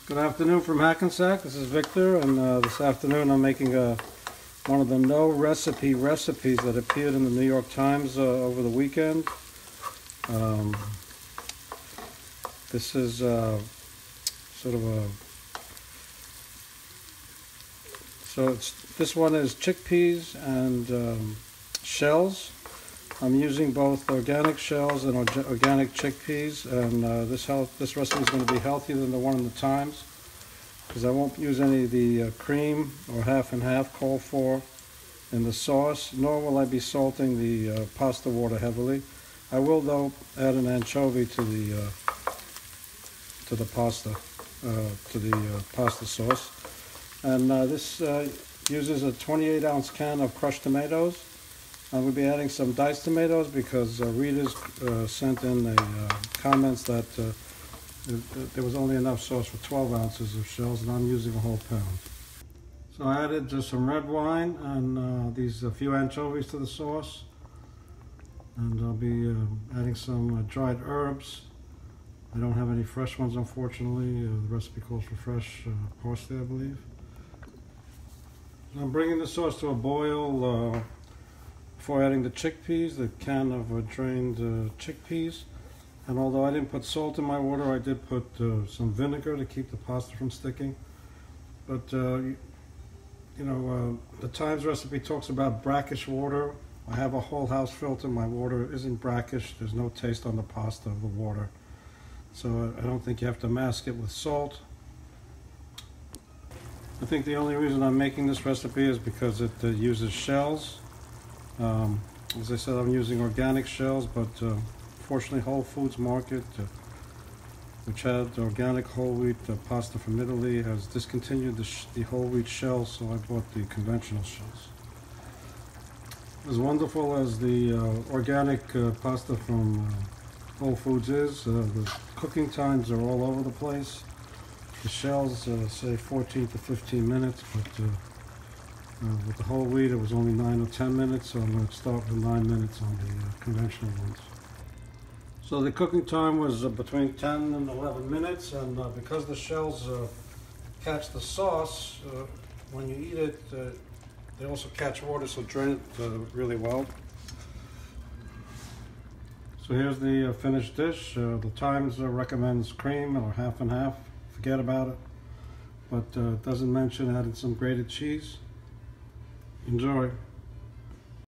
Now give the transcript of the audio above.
Good afternoon from Hackensack. This is Victor, and this afternoon I'm making one of the no recipe recipes that appeared in the New York Times over the weekend. This is this one is chickpeas and shells. I'm using both organic shells and organic chickpeas, and this recipe is going to be healthier than the one in the Times because I won't use any of the cream or half and half called for in the sauce, nor will I be salting the pasta water heavily. I will though add an anchovy to the pasta sauce, and this uses a 28-ounce can of crushed tomatoes. I'm going to be adding some diced tomatoes because readers sent in comments that there was only enough sauce for 12 ounces of shells, and I'm using a whole pound. So I added just some red wine and a few anchovies to the sauce, and I'll be adding some dried herbs. I don't have any fresh ones, unfortunately. The recipe calls for fresh parsley, I believe. I'm bringing the sauce to a boil before adding the chickpeas, the can of drained chickpeas. And although I didn't put salt in my water, I did put some vinegar to keep the pasta from sticking. But the Times recipe talks about brackish water. I have a whole house filter. My water isn't brackish. There's no taste on the pasta of the water. So I don't think you have to mask it with salt. I think the only reason I'm making this recipe is because it uses shells. As I said, I'm using organic shells, but fortunately Whole Foods Market, which had organic whole wheat pasta from Italy, has discontinued the whole wheat shells, so I bought the conventional shells. As wonderful as the organic pasta from Whole Foods is, the cooking times are all over the place. The shells say 14 to 15 minutes, but with the whole wheat it was only 9 or 10 minutes, so I'm going to start with 9 minutes on the conventional ones. So the cooking time was between 10 and 11 minutes, and because the shells catch the sauce, when you eat it, they also catch water, so drain it really well. So here's the finished dish. The Times recommends cream or half and half. Forget about it, but it doesn't mention adding some grated cheese. Enjoy.